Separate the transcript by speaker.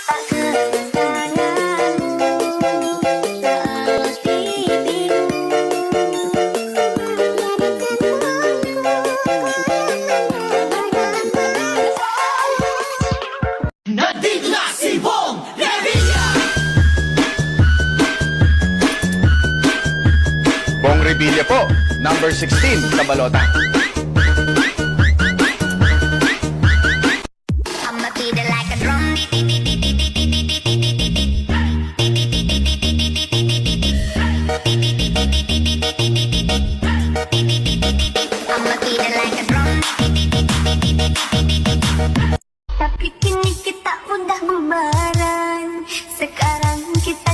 Speaker 1: tak kesayanganmu seelus pipimu.
Speaker 2: Nandito na si Bong Revilla!
Speaker 3: Bong Revilla po, number 16 sa balota.
Speaker 1: I'ma beat it like a drum. I'ma beat it like a drum. Tapi kini kita udah bubaran. Sekarang kita